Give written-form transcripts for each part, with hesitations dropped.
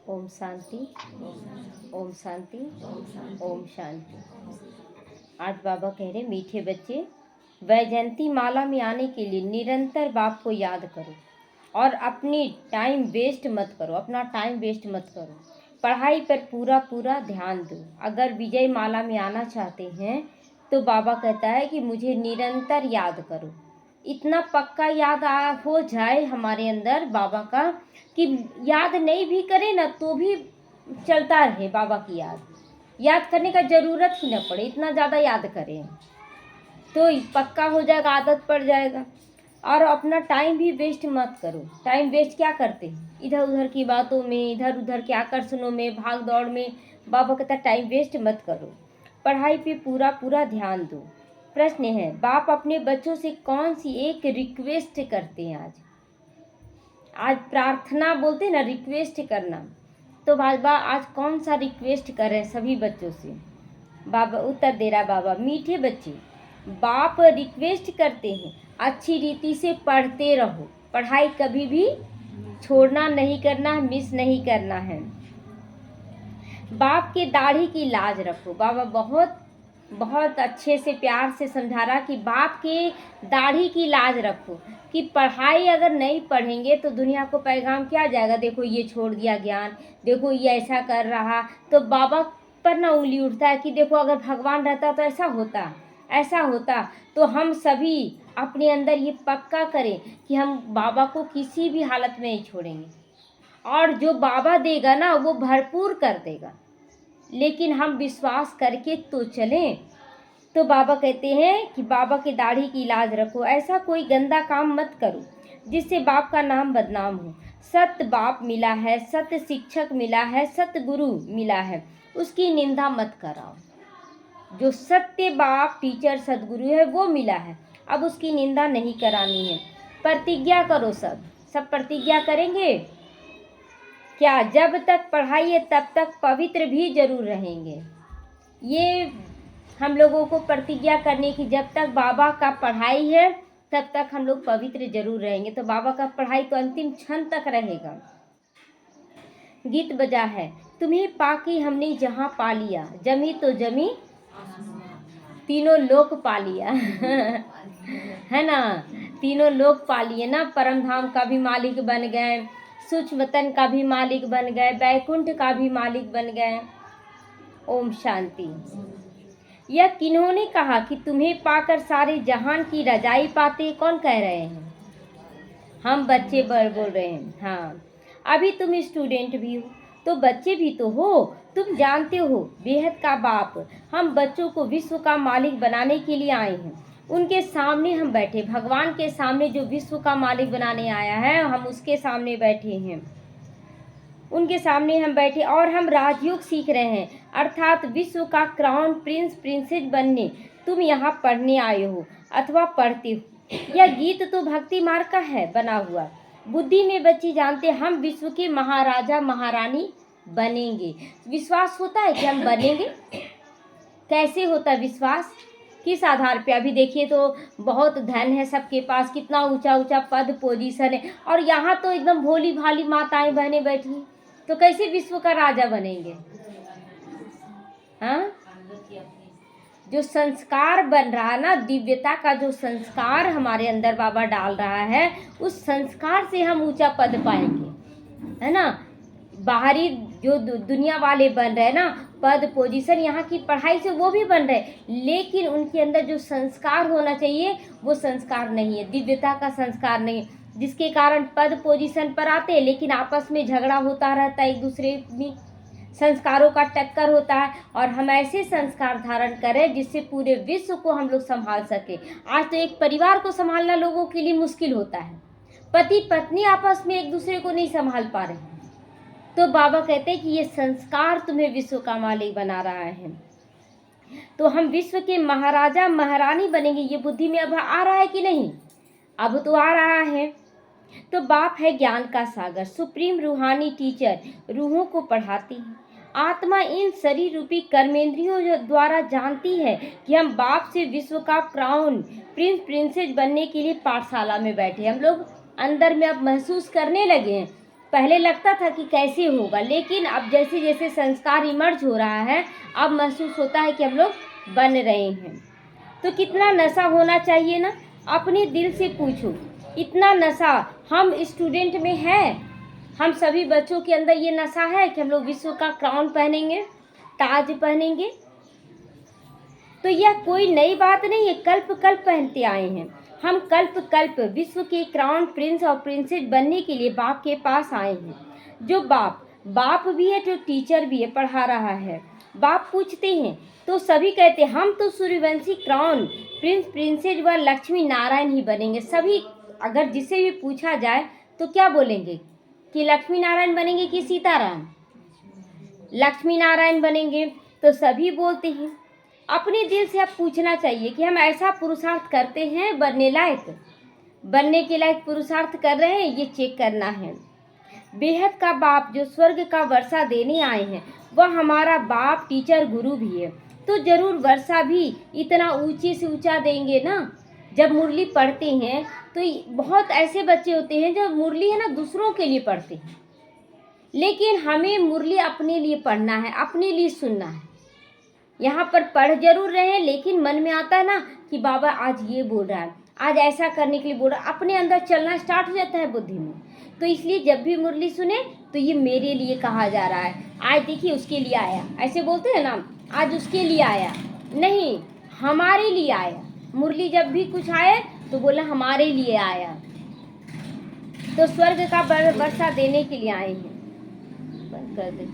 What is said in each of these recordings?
ओम शांति, ओम शांति, ओम शांति। आज बाबा कह रहे मीठे बच्चे, वैजयंती माला में आने के लिए निरंतर बाप को याद करो और अपनी टाइम वेस्ट मत करो, अपना टाइम वेस्ट मत करो। पढ़ाई पर पूरा पूरा ध्यान दो। अगर विजय माला में आना चाहते हैं तो बाबा कहता है कि मुझे निरंतर याद करो। इतना पक्का याद हो जाए हमारे अंदर बाबा का कि याद नहीं भी करें ना तो भी चलता रहे बाबा की याद करने का ज़रूरत ही ना पड़े, इतना ज़्यादा याद करें तो पक्का हो जाएगा, आदत पड़ जाएगा। और अपना टाइम भी वेस्ट मत करो। टाइम वेस्ट क्या करते हैं? इधर उधर की बातों में, इधर उधर के आकर्षणों में, भाग दौड़ में। बाबा कहता टाइम वेस्ट मत करो, पढ़ाई पे पूरा पूरा ध्यान दो। प्रश्न है, बाप अपने बच्चों से कौन सी एक रिक्वेस्ट करते हैं? आज प्रार्थना बोलते हैं ना, रिक्वेस्ट करना। तो बाबा आज कौन सा रिक्वेस्ट कर रहे हैं सभी बच्चों से? बाबा उत्तर दे रहा, बाबा मीठे बच्चे, बाप रिक्वेस्ट करते हैं अच्छी रीति से पढ़ते रहो। पढ़ाई कभी भी छोड़ना नहीं करना, मिस नहीं करना है। बाप के दाढ़ी की लाज रखो। बाबा बहुत बहुत अच्छे से प्यार से समझा रहा कि बाप के दाढ़ी की लाज रखो कि पढ़ाई अगर नहीं पढ़ेंगे तो दुनिया को पैगाम क्या जाएगा? देखो ये छोड़ दिया ज्ञान, देखो ये ऐसा कर रहा। तो बाबा पर ना उंगली उठता है कि देखो अगर भगवान रहता तो ऐसा होता। तो हम सभी अपने अंदर ये पक्का करें कि हम बाबा को किसी भी हालत में नहीं छोड़ेंगे और जो बाबा देगा ना वो भरपूर कर देगा, लेकिन हम विश्वास करके तो चलें। तो बाबा कहते हैं कि बाबा की दाढ़ी की लाज रखो। ऐसा कोई गंदा काम मत करो जिससे बाप का नाम बदनाम हो। सत्य बाप मिला है, सत्य शिक्षक मिला है, सत्य गुरु मिला है, उसकी निंदा मत कराओ। जो सत्य बाप टीचर सदगुरु है वो मिला है, अब उसकी निंदा नहीं करानी है। प्रतिज्ञा करो, सब प्रतिज्ञा करेंगे क्या? जब तक पढ़ाई है तब तक पवित्र भी जरूर रहेंगे। ये हम लोगों को प्रतिज्ञा करने की, जब तक बाबा का पढ़ाई है तब तक हम लोग पवित्र जरूर रहेंगे। तो बाबा का पढ़ाई तो अंतिम क्षण तक रहेगा। गीत बजा है, तुम्हें पाके हमने जहाँ पा लिया, जमी तो जमी तीनों लोक पा लिया है ना, तीनों लोक पा लिए ना। परम धाम का भी मालिक बन गए, सूक्ष्म वतन का भी मालिक बन गए, बैकुंठ का भी मालिक बन गए। ओम शांति। यह किन्होंने कहा कि तुम्हें पाकर सारे जहान की रजाई पाते? कौन कह रहे हैं? हम बच्चे बोल रहे हैं। हाँ, अभी तुम स्टूडेंट भी हो तो बच्चे भी तो हो। तुम जानते हो बेहद का बाप हम बच्चों को विश्व का मालिक बनाने के लिए आए हैं। उनके सामने हम बैठे, भगवान के सामने जो विश्व का मालिक बनाने आया है, हम उसके सामने बैठे हैं। उनके सामने हम बैठे और हम राजयोग सीख रहे हैं, अर्थात विश्व का क्राउन प्रिंस प्रिंसेस बनने तुम यहाँ पढ़ने आए हो अथवा पढ़ते हो। यह गीत तो भक्ति मार्ग का है बना हुआ। बुद्धि में बच्चे जानते हम विश्व के महाराजा महारानी बनेंगे। विश्वास होता है कि हम बनेंगे? कैसे होता विश्वास? किस आधार पे? अभी देखिए तो बहुत धन है सबके पास, कितना ऊंचा ऊंचा पद पोजीशन है, और यहाँ तो एकदम भोली भाली माताएं बहनें बैठी, तो कैसे विश्व का राजा बनेंगे? हाँ, जो संस्कार बन रहा है ना, दिव्यता का जो संस्कार हमारे अंदर बाबा डाल रहा है, उस संस्कार से हम ऊंचा पद पाएंगे, है ना। बाहरी जो दुनिया वाले बन रहे हैं ना, पद पोजीशन, यहाँ की पढ़ाई से वो भी बन रहे, लेकिन उनके अंदर जो संस्कार होना चाहिए वो संस्कार नहीं है, दिव्यता का संस्कार नहीं, जिसके कारण पद पोजीशन पर आते हैं लेकिन आपस में झगड़ा होता रहता है, एक दूसरे में संस्कारों का टक्कर होता है। और हम ऐसे संस्कार धारण करें जिससे पूरे विश्व को हम लोग संभाल सके। आज तो एक परिवार को संभालना लोगों के लिए मुश्किल होता है, पति पत्नी आपस में एक दूसरे को नहीं संभाल पा रहे। तो बाबा कहते हैं कि ये संस्कार तुम्हें विश्व का मालिक बना रहा है, तो हम विश्व के महाराजा महारानी बनेंगे। ये बुद्धि में अब आ रहा है कि नहीं? अब तो आ रहा है। तो बाप है ज्ञान का सागर, सुप्रीम रूहानी टीचर, रूहों को पढ़ाती है। आत्मा इन शरीर रूपी कर्मेंद्रियों द्वारा जानती है कि हम बाप से विश्व का क्राउन प्रिंस प्रिंसेस बनने के लिए पाठशाला में बैठे। हम लोग अंदर में अब महसूस करने लगे हैं पहले लगता था कि कैसे होगा, लेकिन अब जैसे जैसे संस्कार इमर्ज हो रहा है, अब महसूस होता है कि हम लोग बन रहे हैं। तो कितना नशा होना चाहिए ना, अपने दिल से पूछो, इतना नशा हम स्टूडेंट में है? हम सभी बच्चों के अंदर ये नशा है कि हम लोग विश्व का क्राउन पहनेंगे, ताज पहनेंगे? तो यह कोई नई बात नहीं है, कल्प कल्प पहनते आए हैं हम। कल्प कल्प विश्व के क्राउन प्रिंस और प्रिंसेस बनने के लिए बाप के पास आए हैं। जो बाप भी है, जो टीचर भी है, पढ़ा रहा है। बाप पूछते हैं तो सभी कहते हैं हम तो सूर्यवंशी क्राउन प्रिंस प्रिंसेस व लक्ष्मी नारायण ही बनेंगे। सभी अगर जिसे भी पूछा जाए तो क्या बोलेंगे कि लक्ष्मी नारायण बनेंगे कि सीताराम? लक्ष्मी नारायण बनेंगे। तो सभी बोलते हैं। अपने दिल से अब पूछना चाहिए कि हम ऐसा पुरुषार्थ करते हैं बनने के लायक पुरुषार्थ कर रहे हैं, ये चेक करना है। बेहद का बाप जो स्वर्ग का वर्षा देने आए हैं, वह हमारा बाप टीचर गुरु भी है। तो जरूर वर्षा भी इतना ऊंचे से ऊंचा देंगे ना। जब मुरली पढ़ते हैं तो बहुत ऐसे बच्चे होते हैं जो मुरली है ना दूसरों के लिए पढ़ते हैं, लेकिन हमें मुरली अपने लिए पढ़ना है, अपने लिए सुनना है। यहाँ पर पढ़ जरूर रहे हैं, लेकिन मन में आता है ना कि बाबा आज ये बोल रहा है, आज ऐसा करने के लिए बोल रहा है, अपने अंदर चलना स्टार्ट हो जाता है बुद्धि में। तो इसलिए जब भी मुरली सुने तो ये मेरे लिए कहा जा रहा है, आज देखिए उसके लिए आया, ऐसे बोलते हैं ना, आज उसके लिए आया नहीं, हमारे लिए आया। मुरली जब भी कुछ आए तो बोला हमारे लिए आया। तो स्वर्ग का वर्षा देने के लिए आए हैं। बंद कर दे।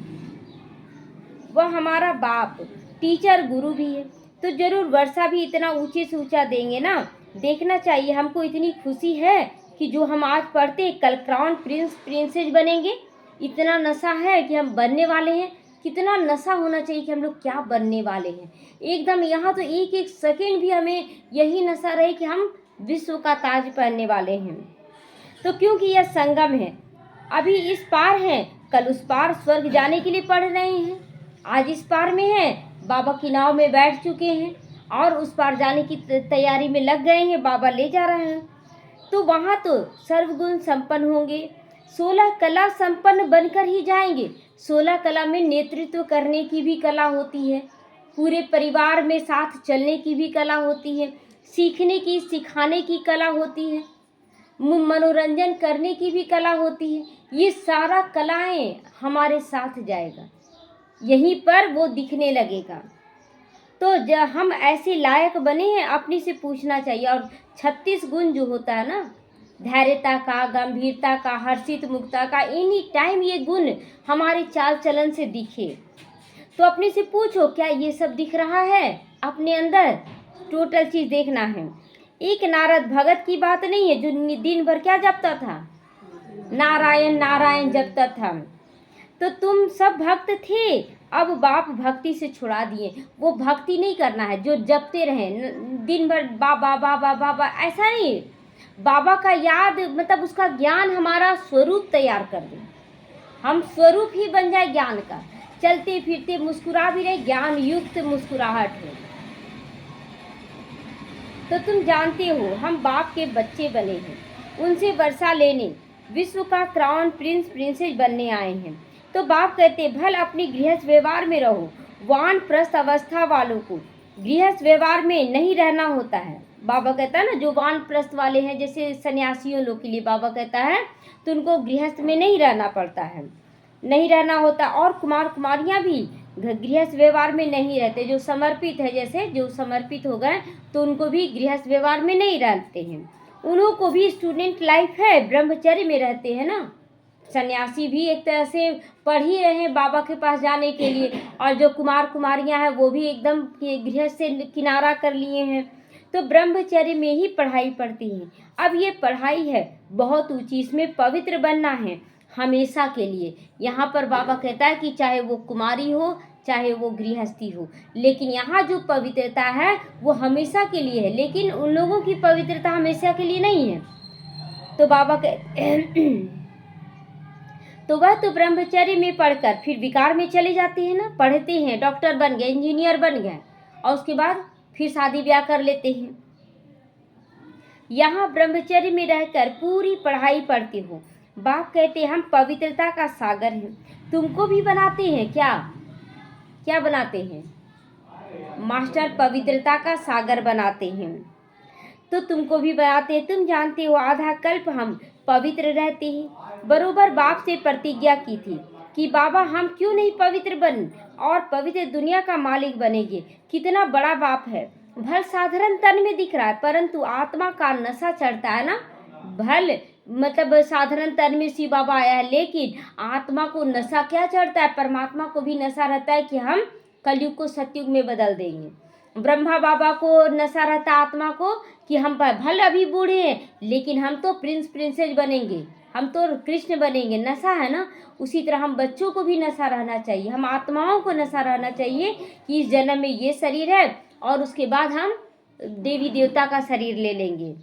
वह हमारा बाप टीचर गुरु भी है। तो जरूर वर्षा भी इतना ऊंचे से ऊंचा देंगे ना। देखना चाहिए, हमको इतनी खुशी है कि जो हम आज पढ़ते कल क्राउन प्रिंस प्रिंसेस बनेंगे। इतना नशा है कि हम बनने वाले हैं। कितना नशा होना चाहिए कि हम लोग क्या बनने वाले हैं। एकदम यहाँ तो एक एक सेकेंड भी हमें यही नशा रहे कि हम विश्व का ताज पहनने वाले हैं। तो क्योंकि यह संगम है, अभी इस पार है, कल उस पार स्वर्ग जाने के लिए पढ़ रहे हैं। आज इस पार में है, बाबा की नाव में बैठ चुके हैं और उस पार जाने की तैयारी में लग गए हैं, बाबा ले जा रहे हैं। तो वहाँ तो सर्वगुण संपन्न होंगे, 16 कला संपन्न बनकर ही जाएंगे। 16 कला में नेतृत्व करने की भी कला होती है, पूरे परिवार में साथ चलने की भी कला होती है, सीखने की सिखाने की कला होती है, मनोरंजन करने की भी कला होती है। ये सारा कलाएं हमारे साथ जाएगा, यहीं पर वो दिखने लगेगा। तो जब हम ऐसे लायक बने हैं, अपने से पूछना चाहिए। और 36 गुण जो होता है ना, धैर्यता का, गंभीरता का, हर्षित मुक्ता का, एनी टाइम ये गुण हमारे चाल चलन से दिखे। तो अपने से पूछो क्या ये सब दिख रहा है अपने अंदर? टोटल चीज़ देखना है। एक नारद भगत की बात नहीं है जो दिन भर क्या जपता था, नारायण नारायण जपता था। तो तुम सब भक्त थे, अब बाप भक्ति से छुड़ा दिए। वो भक्ति नहीं करना है जो जपते रहे दिन भर बाबा बाबा बाबा, ऐसा नहीं। बाबा का याद मतलब उसका ज्ञान हमारा स्वरूप तैयार कर दे, हम स्वरूप ही बन जाए ज्ञान का। चलते फिरते मुस्कुरा भी रहे, ज्ञान युक्त मुस्कुराहट हो। तो तुम जानते हो हम बाप के बच्चे बने हैं, उनसे वर्षा लेने विश्व का क्राउन प्रिंस प्रिंसेस बनने आए हैं। तो बाप कहते भल अपनी गृहस्थ व्यवहार में रहो। वानप्रस्थ अवस्था वालों को गृहस्थ व्यवहार में नहीं रहना होता है। बाबा कहता है ना, जो वानप्रस्थ वाले हैं जैसे सन्यासियों लोग के लिए बाबा कहता है, तो उनको गृहस्थ में नहीं रहना पड़ता है, नहीं रहना होता। और कुमार कुमारियाँ भी गृहस्थ व्यवहार में नहीं रहते। जो समर्पित है, जैसे जो समर्पित हो गए तो उनको भी गृहस्थ व्यवहार में नहीं रहते हैं, उन्हों को भी स्टूडेंट लाइफ है, ब्रह्मचर्य में रहते हैं ना। सन्यासी भी एक तरह से पढ़ ही रहे हैं बाबा के पास जाने के लिए, और जो कुमार कुमारियां हैं वो भी एकदम गृहस्थ से किनारा कर लिए हैं। तो ब्रह्मचर्य में ही पढ़ाई पढ़ती हैं। अब ये पढ़ाई है बहुत ऊंची, इसमें पवित्र बनना है हमेशा के लिए। यहाँ पर बाबा कहता है कि चाहे वो कुमारी हो चाहे वो गृहस्थी हो, लेकिन यहाँ जो पवित्रता है वो हमेशा के लिए है, लेकिन उन लोगों की पवित्रता हमेशा के लिए नहीं है। तो बाबा तो वह तो ब्रह्मचर्य में पढ़कर फिर विकार में चले जाते हैं ना, पढ़ते हैं, डॉक्टर बन गए, इंजीनियर बन गए, और उसके बाद फिर शादी ब्याह कर लेते हैं। यहाँ ब्रह्मचर्य में रहकर पूरी पढ़ाई पढ़ते हो, बाप कहते हैं हम पवित्रता का सागर हैं। तुमको भी बनाते हैं क्या? क्या बनाते हैं? मास्टर पवित्रता का सागर बनाते हैं। तो तुमको भी बनाते हैं। तुम जानते हो आधा कल्प हम पवित्र रहते हैं। बरोबर बाप से प्रतिज्ञा की थी कि बाबा हम क्यों नहीं पवित्र बन और पवित्र दुनिया का मालिक बनेंगे। कितना बड़ा बाप है। भल साधारण तन में दिख रहा है, परंतु आत्मा का नशा चढ़ता है ना। भल मतलब साधारण तन में शिव बाबा आया है, लेकिन आत्मा को नशा क्या चढ़ता है? परमात्मा को भी नशा रहता है कि हम कलयुग को सतयुग में बदल देंगे। ब्रह्मा बाबा को नशा रहता है आत्मा को कि हम भले अभी बूढ़े हैं, लेकिन हम तो प्रिंस प्रिंसेस बनेंगे, हम तो कृष्ण बनेंगे। नशा है ना। उसी तरह हम बच्चों को भी नशा रहना चाहिए, हम आत्माओं को नशा रहना चाहिए कि इस जन्म में ये शरीर है और उसके बाद हम देवी देवता का शरीर ले लेंगे।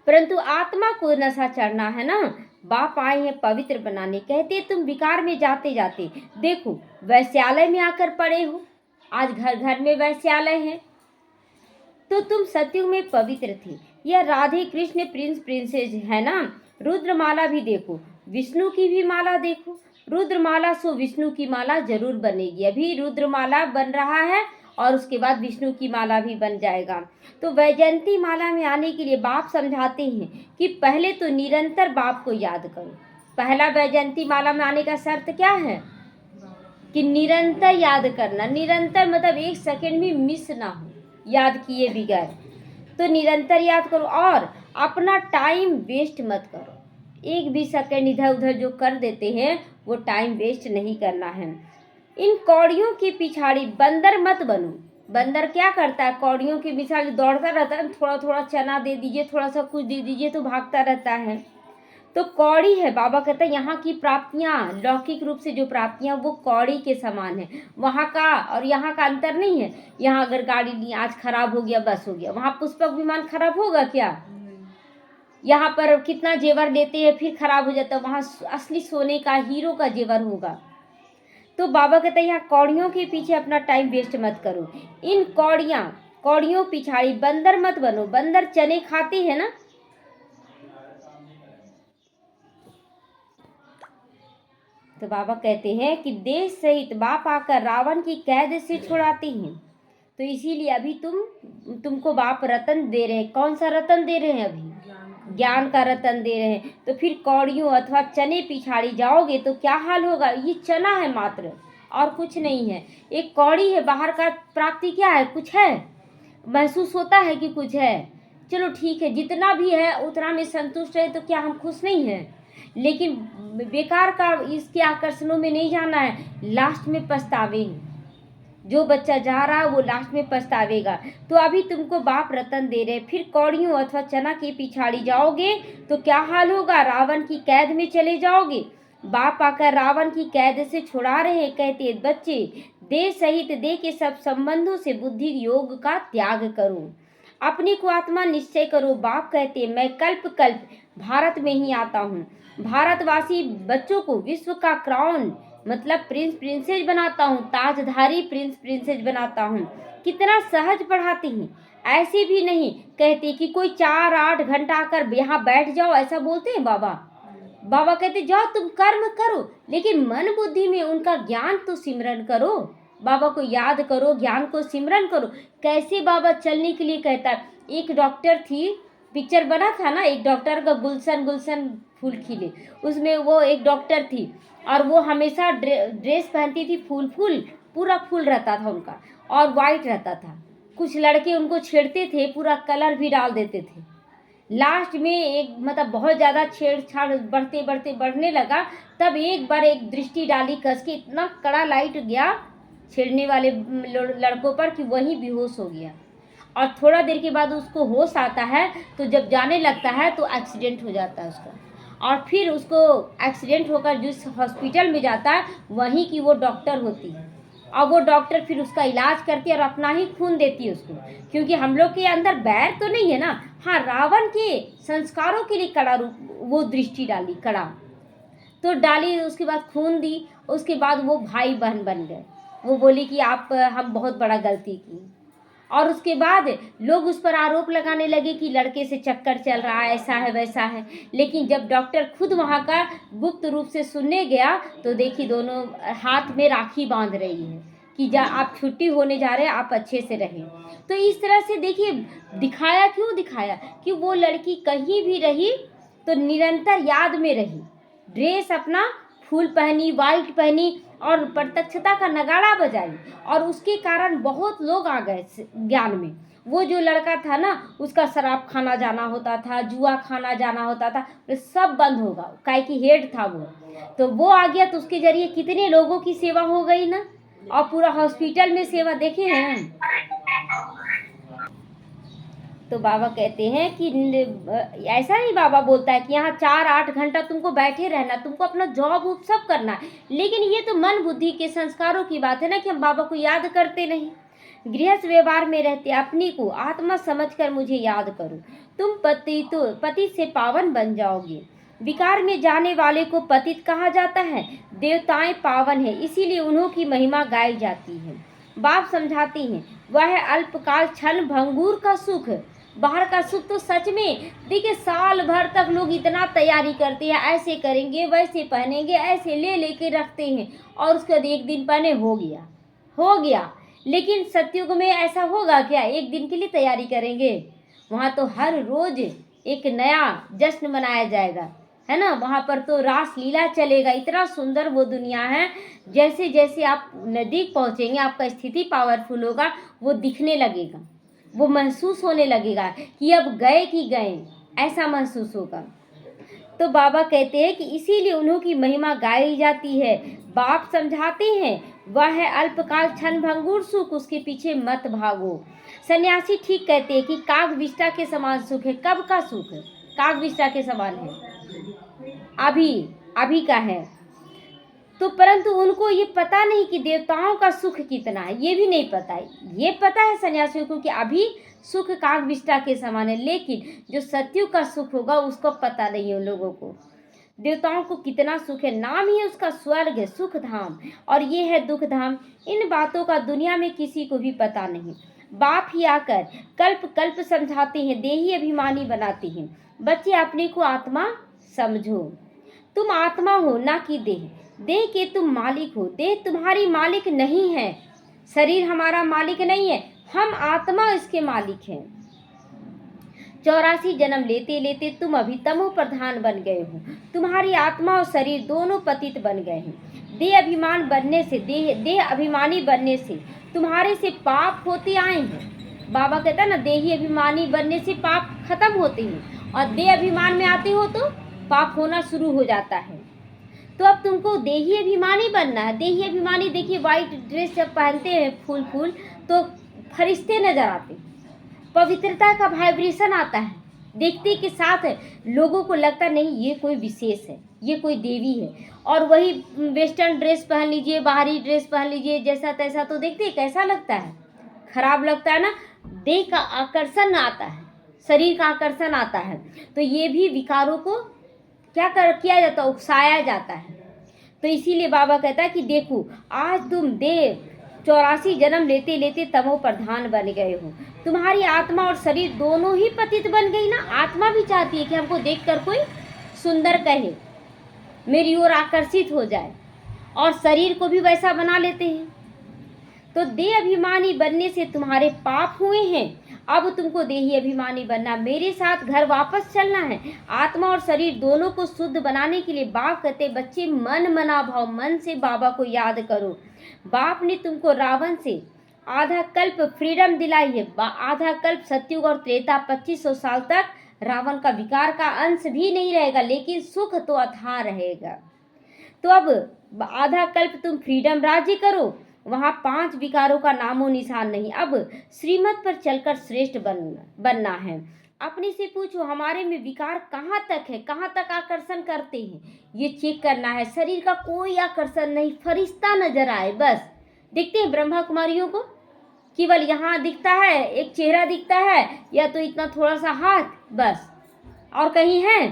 परंतु आत्मा को नशा चढ़ना है ना। बाप आए हैं पवित्र बनाने। कहते तुम विकार में जाते जाते देखो वैश्यालय में आकर पड़े हो। आज घर घर में वैश्यालय है। तो तुम सतयुग में पवित्र थे। यह राधे कृष्ण प्रिंस प्रिंसेस है ना। रुद्रमाला भी देखो, विष्णु की भी माला देखो। रुद्रमाला सो विष्णु की माला जरूर बनेगी। अभी रुद्रमाला बन रहा है और उसके बाद विष्णु की माला भी बन जाएगा। तो वैजयंती माला में आने के लिए बाप समझाते हैं कि पहले तो निरंतर बाप को याद करो। पहला वैजयंती माला में आने का शर्त क्या है? कि निरंतर याद करना। निरंतर मतलब एक सेकंड भी मिस ना हो याद किए बगैर। तो निरंतर याद करो और अपना टाइम वेस्ट मत करो। एक भी सेकंड इधर उधर जो कर देते हैं वो टाइम वेस्ट नहीं करना है। इन कौड़ियों की पिछाड़ी बंदर मत बनो। बंदर क्या करता है? कौड़ियों की पिछाड़ी दौड़ता रहता है। थोड़ा थोड़ा चना दे दीजिए, थोड़ा सा कुछ दे दीजिए तो भागता रहता है। तो कौड़ी है। बाबा कहते हैं यहाँ की प्राप्तियाँ, लौकिक रूप से जो प्राप्तियाँ वो कौड़ी के समान है। वहाँ का और यहाँ का अंतर नहीं है। यहाँ अगर गाड़ी आज खराब हो गया, बस हो गया। वहाँ पुष्पक विमान खराब होगा क्या? यहाँ पर कितना जेवर लेते हैं फिर खराब हो जाता है। वहाँ असली सोने का, हीरो का जेवर होगा। तो बाबा कहते हैं यहाँ कौड़ियों के पीछे अपना टाइम वेस्ट मत करो। इन कौड़ियों पिछाड़ी बंदर मत बनो। बंदर चने खाते हैं ना। तो बाबा कहते हैं कि देश सहित बाप आकर रावण की कैद से छुड़ाते हैं। तो इसीलिए अभी तुमको बाप रतन दे रहे हैं। कौन सा रतन दे रहे हैं? अभी ज्ञान का रतन दे रहे हैं। तो फिर कौड़ियों अथवा चने पिछाड़ी जाओगे तो क्या हाल होगा? ये चना है मात्र, और कुछ नहीं है। एक कौड़ी है। बाहर का प्राप्ति क्या है? कुछ है? महसूस होता है कि कुछ है? चलो ठीक है, जितना भी है उतना में संतुष्ट रहे तो क्या हम खुश नहीं हैं? लेकिन बेकार का इसके आकर्षणों में नहीं जाना है। लास्ट में पछतावेंगे। जो बच्चा जा रहा है वो लास्ट में पछतावेगा। तो अभी तुमको बाप रतन दे रहे। फिर कौड़ियों अथवा चना के पिछाड़ी जाओगे तो क्या हाल होगा? रावण की कैद में चले जाओगे। बाप आकर रावण की कैद से छुड़ा रहे हैं। कहते बच्चे देह सहित देह के सब संबंधों से बुद्धि योग का त्याग करो। अपने को आत्मा निश्चय करो। बाप कहते मैं कल्प कल्प भारत में ही आता हूँ। भारतवासी बच्चों को विश्व का क्राउन मतलब प्रिंस प्रिंसेस बनाता हूँ। ताजधारी प्रिंस प्रिंसेस बनाता हूँ। कितना सहज पढ़ाते हैं। ऐसे भी नहीं कहते कि कोई 4-8 घंटा आकर यहाँ बैठ जाओ, ऐसा बोलते हैं बाबा। बाबा कहते जाओ तुम कर्म करो, लेकिन मन बुद्धि में उनका ज्ञान तो सिमरन करो। बाबा को याद करो, ज्ञान को सिमरन करो। कैसे बाबा चलने के लिए कहता है। एक डॉक्टर थी, पिक्चर बना था ना, एक डॉक्टर का गुलशन गुलशन फूल खिले। उसमें वो एक डॉक्टर थी और वो हमेशा ड्रेस पहनती थी फूल फूल, पूरा फूल रहता था उनका और वाइट रहता था। कुछ लड़के उनको छेड़ते थे, पूरा कलर भी डाल देते थे। लास्ट में एक मतलब बहुत ज़्यादा छेड़छाड़ बढ़ते बढ़ते बढ़ने लगा। तब एक बार एक दृष्टि डाली कस के, इतना कड़ा लाइट गया छेड़ने वाले लड़कों पर कि वहीं बेहोश हो गया। और थोड़ा देर के बाद उसको होश आता है, तो जब जाने लगता है तो एक्सीडेंट हो जाता है उसका। और फिर उसको एक्सीडेंट होकर जिस हॉस्पिटल में जाता है वहीं की वो डॉक्टर होती है। और वो डॉक्टर फिर उसका इलाज करती है और अपना ही खून देती है उसको, क्योंकि हम लोग के अंदर बैर तो नहीं है ना। हाँ, रावण के संस्कारों के लिए कड़ा रूप वो दृष्टि डाली, कड़ा तो डाली। उसके बाद खून दी। उसके बाद वो भाई बहन बन गए। वो बोली कि आप हम बहुत बड़ा गलती की। और उसके बाद लोग उस पर आरोप लगाने लगे कि लड़के से चक्कर चल रहा है, ऐसा है वैसा है। लेकिन जब डॉक्टर खुद वहाँ का गुप्त रूप से सुनने गया तो देखी दोनों हाथ में राखी बांध रही है कि जा आप छुट्टी होने जा रहे हैं, आप अच्छे से रहें। तो इस तरह से देखिए दिखाया, क्यों दिखाया कि वो लड़की कहीं भी रही तो निरंतर याद में रही। ड्रेस अपना फूल पहनी, वाइट पहनी और प्रत्यक्षता का नगाड़ा बजाई, और उसके कारण बहुत लोग आ गए ज्ञान में। वो जो लड़का था ना, उसका शराब खाना जाना होता था, जुआ खाना जाना होता था, वो सब बंद होगा, काहे की हेड था वो। तो वो आ गया तो उसके जरिए कितने लोगों की सेवा हो गई ना, और पूरा हॉस्पिटल में सेवा देखे हैं। तो बाबा कहते हैं कि ऐसा नहीं, बाबा बोलता है कि यहाँ 4-8 घंटा तुमको बैठे रहना, तुमको अपना जॉब वॉब सब करना है, लेकिन ये तो मन बुद्धि के संस्कारों की बात है ना कि हम बाबा को याद करते नहीं। गृहस्थ व्यवहार में रहते अपनी को आत्मा समझकर मुझे याद करो, तुम पति से पावन बन जाओगे। विकार में जाने वाले को पतित कहा जाता है। देवताएं पावन है, इसीलिए उन्हों की महिमा गाई जाती है। बाप समझाते हैं वह अल्पकाल क्षण भंगूर का सुख, बाहर का सुख तो सच में देखिए साल भर तक लोग इतना तैयारी करते हैं, ऐसे करेंगे वैसे पहनेंगे, ऐसे ले लेके रखते हैं, और उसके बाद एक दिन पहने हो गया। लेकिन सतयुग में ऐसा होगा क्या? एक दिन के लिए तैयारी करेंगे? वहाँ तो हर रोज एक नया जश्न मनाया जाएगा, है ना। वहाँ पर तो रास लीला चलेगा। इतना सुंदर वो दुनिया है, जैसे जैसे आप नज़दीक पहुँचेंगे आपका स्थिति पावरफुल होगा, वो दिखने लगेगा, वो महसूस होने लगेगा कि अब गए कि गए, ऐसा महसूस होगा। तो बाबा कहते हैं कि इसीलिए उन्हों की महिमा गाई जाती है। बाप समझाते हैं वह है अल्पकाल क्षण भंगुर सुख, उसके पीछे मत भागो। सन्यासी ठीक कहते हैं कि काग विष्टा के समान सुख है। कब का सुख? काग विष्टा के समान है, अभी का है। तो परंतु उनको ये पता नहीं कि देवताओं का सुख कितना है, ये भी नहीं पता है। ये पता है सन्यासियों को कि अभी सुख काग विष्टा के समान है, लेकिन जो सत्युग का सुख होगा उसको पता नहीं है उन लोगों को। देवताओं को कितना सुख है, नाम ही है उसका स्वर्ग है, सुख धाम, और ये है दुख धाम। इन बातों का दुनिया में किसी को भी पता नहीं। बाप ही आकर कल्प कल्प समझाते हैं, देही अभिमानी बनाते हैं। बच्चे अपने को आत्मा समझो, तुम आत्मा हो ना कि देह, देह के तुम मालिक हो। देह तुम्हारी मालिक नहीं है, शरीर हमारा मालिक नहीं है, हम आत्मा इसके मालिक हैं। 84 जन्म लेते लेते तुम अभी तमो प्रधान बन गए हो। तुम्हारी आत्मा और शरीर दोनों पतित बन गए हैं। देह अभिमान बनने से, देह अभिमानी बनने से तुम्हारे से पाप होते आए हैं। बाबा कहता है ना, देही अभिमानी बनने से पाप खत्म होते हैं, और देह अभिमान में आते हो तो पाप होना शुरू हो जाता है। तो अब तुमको देही अभिमानी बनना है। देही अभिमानी देखिए, वाइट ड्रेस जब पहनते हैं फूल तो फरिश्ते नजर आते, पवित्रता का वाइब्रेशन आता है, देखते के साथ लोगों को लगता नहीं ये कोई विशेष है, ये कोई देवी है। और वही वेस्टर्न ड्रेस पहन लीजिए, बाहरी ड्रेस पहन लीजिए, जैसा तैसा, तो देखते कैसा लगता है, खराब लगता है ना। देह का आकर्षण आता है, शरीर का आकर्षण आता है, तो ये भी विकारों को किया जाता है, उकसाया जाता है। तो इसीलिए बाबा कहता है कि देखो आज तुम देह 84 जन्म लेते लेते तमो प्रधान बन गए हो। तुम्हारी आत्मा और शरीर दोनों ही पतित बन गई ना। आत्मा भी चाहती है कि हमको देखकर कोई सुंदर कहे, मेरी ओर आकर्षित हो जाए, और शरीर को भी वैसा बना लेते हैं। तो देह अभिमानी बनने से तुम्हारे पाप हुए हैं। अब तुमको देही अभिमानी बनना, मेरे साथ घर वापस चलना है। आत्मा और शरीर दोनों को शुद्ध बनाने के लिए बाप कहते बच्चे मन मना भाव, मन से बाबा को याद करो। बाप ने तुमको रावण से आधा कल्प फ्रीडम दिलाई है। आधा कल्प सतयुग और त्रेता 2500 साल तक रावण का विकार का अंश भी नहीं रहेगा, लेकिन सुख तो अथाह रहेगा। तो अब आधा कल्प तुम फ्रीडम राज्य करो, वहाँ 5 विकारों का नामो निशान नहीं। अब श्रीमत पर चलकर श्रेष्ठ बनना है। अपने से पूछो हमारे में विकार कहाँ तक है, कहाँ तक आकर्षण करते हैं, ये चेक करना है। शरीर का कोई आकर्षण नहीं, फरिश्ता नजर आए बस। देखते हैं ब्रह्मा कुमारियों को केवल यहाँ दिखता है, एक चेहरा दिखता है, या तो इतना थोड़ा सा हाथ बस, और कहीं है।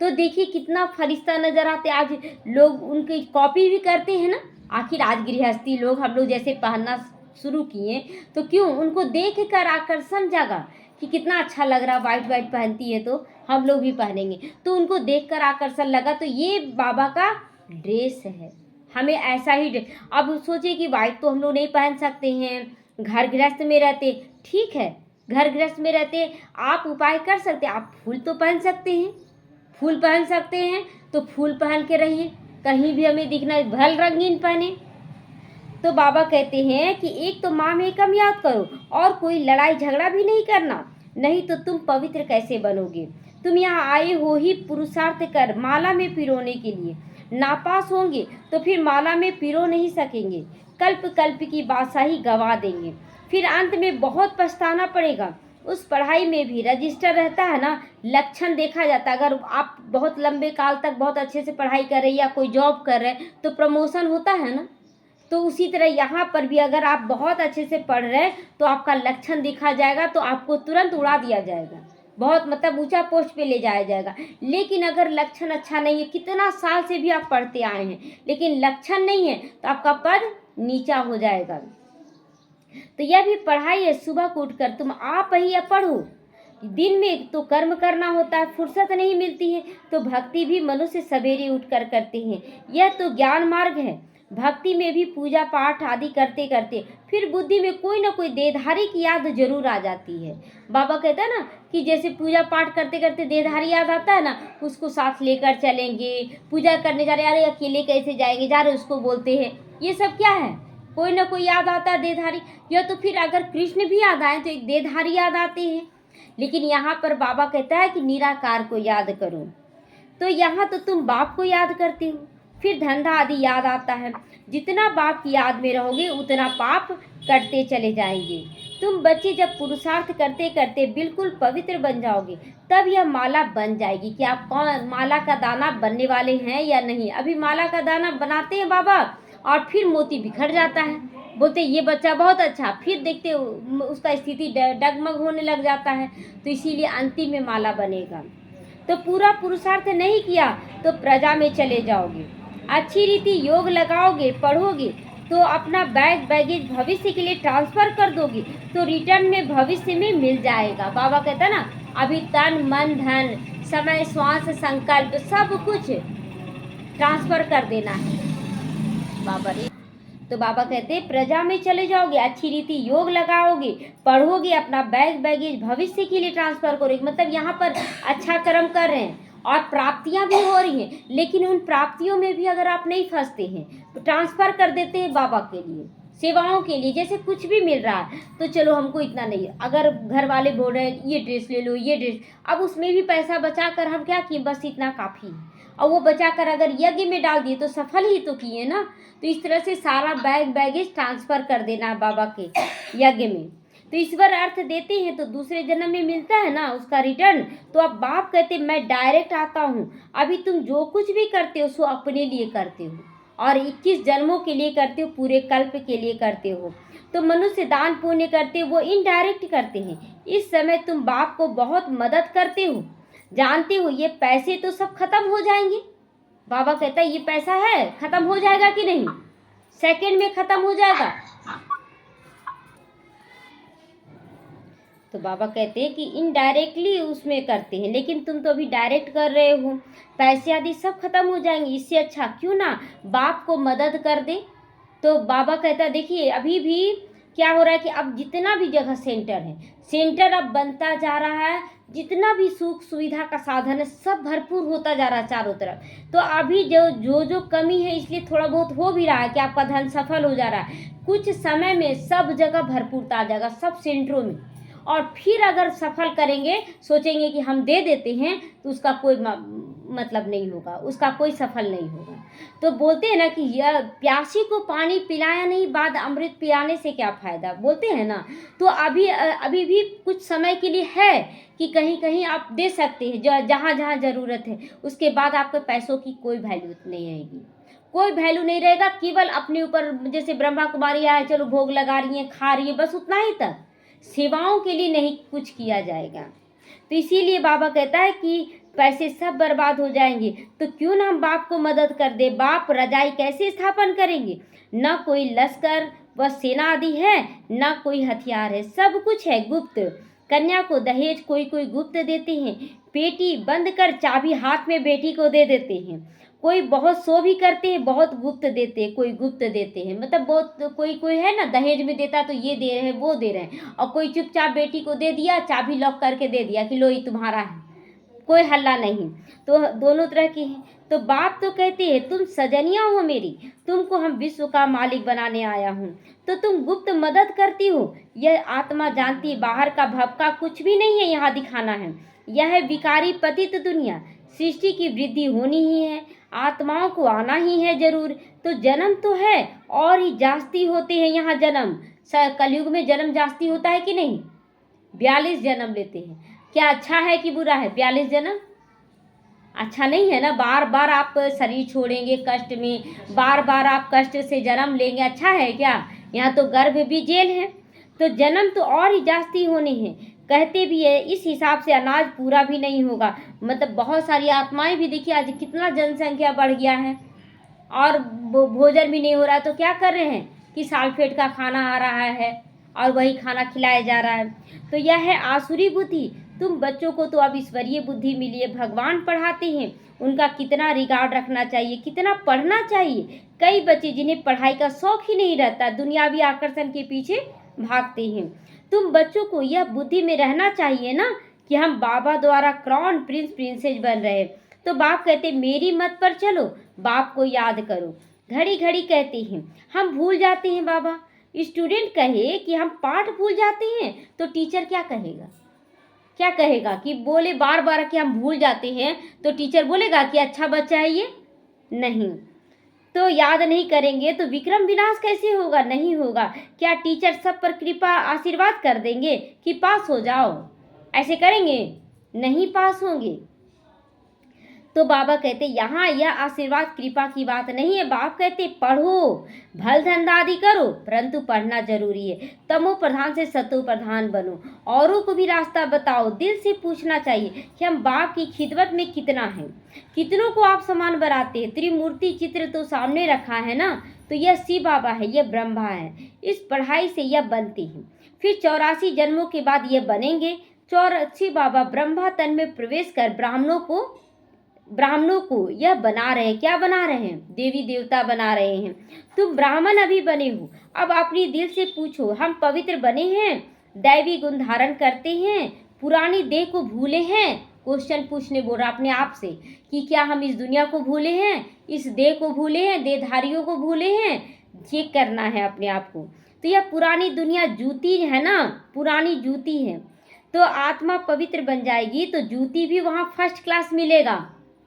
तो देखिए कितना फरिश्ता नजर आते। आज लोग उनकी कॉपी भी करते हैं ना। आखिर आज गृहस्थी लोग, हम लोग जैसे पहनना शुरू किए तो क्यों उनको देख कर आकर्षण जागा कि कितना अच्छा लग रहा, वाइट वाइट पहनती है तो हम लोग भी पहनेंगे, तो उनको देख कर आकर्षण लगा, तो ये बाबा का ड्रेस है, हमें ऐसा ही ड्रेस। अब सोचिए कि वाइट तो हम लोग नहीं पहन सकते हैं, घर गृहस्थ में रहते, ठीक है, घर गृहस्थ में रहते आप उपाय कर सकते, आप फूल तो पहन सकते हैं, फूल पहन सकते हैं तो फूल पहन के रहिए, कहीं भी हमें दिखना, भल रंगीन पहने। तो बाबा कहते हैं कि एक तो माँ में कम याद करो और कोई लड़ाई झगड़ा भी नहीं करना, नहीं तो तुम पवित्र कैसे बनोगे। तुम यहाँ आए हो ही पुरुषार्थ कर माला में पिरोने के लिए, नापास होंगे तो फिर माला में पिरो नहीं सकेंगे, कल्प कल्प की बादशाही गवा देंगे, फिर अंत में बहुत पछताना पड़ेगा। उस पढ़ाई में भी रजिस्टर रहता है ना, लक्षण देखा जाता है, अगर आप बहुत लंबे काल तक बहुत अच्छे से पढ़ाई कर रहे या कोई जॉब कर रहे तो प्रमोशन होता है ना, तो उसी तरह यहाँ पर भी अगर आप बहुत अच्छे से पढ़ रहे हैं तो आपका लक्षण दिखा जाएगा, तो आपको तुरंत उड़ा दिया जाएगा, बहुत मतलब ऊंचा पोस्ट पे ले जाया जाएगा। लेकिन अगर लक्षण अच्छा नहीं है, कितना साल से भी आप पढ़ते आए हैं लेकिन लक्षण नहीं है, तो आपका पद नीचा हो जाएगा। तो यह भी पढ़ाई है, सुबह को उठकर तुम आप ही या पढ़ो, दिन में तो कर्म करना होता है, फुर्सत नहीं मिलती है, तो भक्ति भी मनुष्य सवेरे उठकर करते हैं, यह तो ज्ञान मार्ग है। भक्ति में भी पूजा पाठ आदि करते करते फिर बुद्धि में कोई ना कोई देहधारी की याद जरूर आ जाती है। बाबा कहता है ना कि जैसे पूजा पाठ करते करते देहधारी याद आता है ना, उसको साथ लेकर चलेंगे, पूजा करने जा रहे, अरे अकेले कैसे जाएंगे, जा रहे उसको बोलते हैं, ये सब क्या है, कोई ना कोई याद आता है देहधारी, या तो फिर अगर कृष्ण भी याद आए तो एक देहधारी याद आते हैं। लेकिन यहाँ पर बाबा कहता है कि निराकार को याद करो, तो यहाँ तो तुम बाप को याद करते हो, फिर धंधा आदि याद आता है, जितना बाप की याद में रहोगे उतना पाप करते चले जाएंगे। तुम बच्चे जब पुरुषार्थ करते करते बिल्कुल पवित्र बन जाओगे तब यह माला बन जाएगी। कि आप कौन माला का दाना बनने वाले हैं या नहीं। अभी माला का दाना बनाते हैं बाबा और फिर मोती बिखर जाता है, बोलते ये बच्चा बहुत अच्छा, फिर देखते उसका स्थिति डगमग होने लग जाता है, तो इसीलिए अंतिम में माला बनेगा। तो पूरा पुरुषार्थ नहीं किया तो प्रजा में चले जाओगे, अच्छी रीति योग लगाओगे, पढ़ोगे तो अपना बैगेज भविष्य के लिए ट्रांसफर कर दोगे, तो रिटर्न में भविष्य में मिल जाएगा। बाबा कहता ना अभी तन मन धन समय श्वास संकल्प सब कुछ ट्रांसफर कर देना है बाबा ने। तो बाबा कहते हैं प्रजा में चले जाओगे, अच्छी रीति योग लगाओगे, पढ़ोगे, अपना बैगेज भविष्य के लिए ट्रांसफर करोगे। मतलब यहाँ पर अच्छा कर्म कर रहे हैं और प्राप्तियां भी हो रही हैं, लेकिन उन प्राप्तियों में भी अगर आप नहीं फंसते हैं तो ट्रांसफर कर देते हैं बाबा के लिए, सेवाओं के लिए। जैसे कुछ भी मिल रहा है तो चलो हमको इतना नहीं, अगर घर वाले बोल रहे हैं ये ड्रेस ले लो, ये ड्रेस, अब उसमें भी पैसा बचा कर हम क्या किए, बस इतना काफ़ी है, और वो बचा कर अगर यज्ञ में डाल दिए तो सफल ही तो किए ना। तो इस तरह से सारा बैगेज ट्रांसफर कर देना है बाबा के यज्ञ में। तो ईश्वर अर्थ देते हैं तो दूसरे जन्म में मिलता है ना उसका रिटर्न। तो अब बाप कहते मैं डायरेक्ट आता हूँ, अभी तुम जो कुछ भी करते हो सो अपने लिए करते हो और 21 जन्मों के लिए करते हो, पूरे कल्प के लिए करते हो। तो मनुष्य दान पुण्य करते हो वो इनडायरेक्ट करते हैं। इस समय तुम बाप को बहुत मदद करते हो, जानते हो ये पैसे तो सब खत्म हो जाएंगे। बाबा कहता है ये पैसा है खत्म हो जाएगा कि नहीं, सेकंड में खत्म हो जाएगा। तो बाबा कहते हैं कि इनडायरेक्टली उसमें करते हैं, लेकिन तुम तो अभी डायरेक्ट कर रहे हो, पैसे आदि सब खत्म हो जाएंगे, इससे अच्छा क्यों ना बाप को मदद कर दे। तो बाबा कहता है देखिए अभी भी क्या हो रहा है कि अब जितना भी जगह सेंटर है, सेंटर अब बनता जा रहा है, जितना भी सुख सुविधा का साधन है सब भरपूर होता जा रहा है चारों तरफ। तो अभी जो कमी है इसलिए थोड़ा बहुत हो भी रहा है कि आपका धन सफल हो जा रहा है, कुछ समय में सब जगह भरपूरता आ जाएगा, सब सेंटरों में। और फिर अगर सफल करेंगे, सोचेंगे कि हम दे देते हैं, तो उसका कोई मतलब नहीं होगा, उसका कोई सफल नहीं होगा। तो बोलते हैं ना कि यह प्यासी को पानी पिलाया नहीं, बाद अमृत पिलाने से क्या फ़ायदा, बोलते हैं ना। तो अभी भी कुछ समय के लिए है कि कहीं कहीं आप दे सकते हैं, जहाँ जहाँ ज़रूरत है। उसके बाद आपके पैसों की कोई वैल्यू नहीं रहेगी, कोई वैल्यू नहीं रहेगा। केवल अपने ऊपर, जैसे ब्रह्मा कुमारी आए, चलो भोग लगा रही हैं, खा रही है, बस उतना ही तक, सेवाओं के लिए नहीं कुछ किया जाएगा। तो इसीलिए बाबा कहता है कि पैसे सब बर्बाद हो जाएंगे। तो क्यों ना हम बाप को मदद कर दे। बाप रजाई कैसे स्थापन करेंगे? न कोई लश्कर व सेना आदि है, न कोई हथियार है, सब कुछ है गुप्त। कन्या को दहेज कोई कोई गुप्त देते हैं, पेटी बंद कर चाबी हाथ में बेटी को दे देते हैं। कोई बहुत सो भी करते हैं, बहुत गुप्त देते हैं, कोई गुप्त देते हैं। मतलब बहुत कोई कोई है ना दहेज में देता तो ये दे रहे हैं वो दे रहे हैं, और कोई चुपचाप बेटी को दे दिया, चाबी लॉक करके दे दिया कि लो ये तुम्हारा है, कोई हल्ला नहीं। तो दोनों तरह की है। तो बाप तो कहते हैं तुम सजनिया हो मेरी, तुमको हम विश्व का मालिक बनाने आया हूँ, तो तुम गुप्त मदद करती हो। यह आत्मा जानती है बाहर का भपका कुछ भी नहीं है, यहाँ दिखाना है। यह है विकारी पतित दुनिया, सृष्टि की वृद्धि होनी ही है, आत्माओं को आना ही है जरूर। तो जन्म तो है और ही जास्ती होते हैं यहाँ जन्म। कलयुग में जन्म जास्ती होता है कि नहीं? 42 जन्म लेते हैं। क्या अच्छा है कि बुरा है 42 जन्म? अच्छा नहीं है ना। बार बार आप शरीर छोड़ेंगे कष्ट में, बार बार आप कष्ट से जन्म लेंगे, अच्छा है क्या? यहाँ तो गर्भ भी जेल है। तो जन्म तो और ही जास्ती होने हैं। कहते भी है इस हिसाब से अनाज पूरा भी नहीं होगा। मतलब बहुत सारी आत्माएं भी देखिए, आज कितना जनसंख्या बढ़ गया है और भोजन भी नहीं हो रहा है। तो क्या कर रहे हैं कि साल्फेट का खाना आ रहा है और वही खाना खिलाया जा रहा है। तो यह है आसुरी बुद्धि। तुम बच्चों को तो अब ईश्वरीय बुद्धि मिली है, भगवान पढ़ाते हैं, उनका कितना रिगार्ड रखना चाहिए, कितना पढ़ना चाहिए। कई बच्चे जिन्हें पढ़ाई का शौक ही नहीं रहता, दुनियावी आकर्षण के पीछे भागते हैं। तुम बच्चों को यह बुद्धि में रहना चाहिए ना कि हम बाबा द्वारा क्राउन प्रिंस प्रिंसेस बन रहे। तो बाप कहते मेरी मत पर चलो, बाप को याद करो। घड़ी घड़ी कहते हैं हम भूल जाते हैं बाबा। स्टूडेंट कहे कि हम पाठ भूल जाते हैं तो टीचर क्या कहेगा? क्या कहेगा कि बोले बार बार कि हम भूल जाते हैं, तो टीचर बोलेगा कि अच्छा बच्चा है ये? नहीं। तो याद नहीं करेंगे तो विक्रम विनाश कैसे होगा? नहीं होगा। क्या टीचर सब पर कृपा आशीर्वाद कर देंगे कि पास हो जाओ? ऐसे करेंगे? नहीं पास होंगे। तो बाबा कहते यहाँ यह आशीर्वाद कृपा की बात नहीं है। बाप कहते पढ़ो, भल धंधा आदि करो, परंतु पढ़ना जरूरी है। तमो प्रधान से सतो प्रधान बनो, औरों को भी रास्ता बताओ। दिल से पूछना चाहिए कि हम बाप की खिदमत में कितना है, कितनों को आप समान बनाते हैं। त्रिमूर्ति चित्र तो सामने रखा है ना। तो यह शिव बाबा है, यह ब्रह्मा है। इस पढ़ाई से यह बनते हैं, फिर 84 जन्मों के बाद यह बनेंगे। 84 बाबा ब्रह्मा तन में प्रवेश कर ब्राह्मणों को यह बना रहे हैं। क्या बना रहे हैं? देवी देवता बना रहे हैं। तुम ब्राह्मण अभी बने हो, अब अपनी दिल से पूछो हम पवित्र बने हैं, दैवी गुण धारण करते हैं, पुरानी देह को भूले हैं? क्वेश्चन पूछने बोल रहा अपने आप से कि क्या हम इस दुनिया को भूले हैं, इस देह को भूले हैं, देहधारियों को भूले हैं? चेक करना है अपने आप को। तो यह पुरानी दुनिया जूती है ना, पुरानी जूती है। तो आत्मा पवित्र बन जाएगी तो जूती भी वहाँ फर्स्ट क्लास मिलेगा,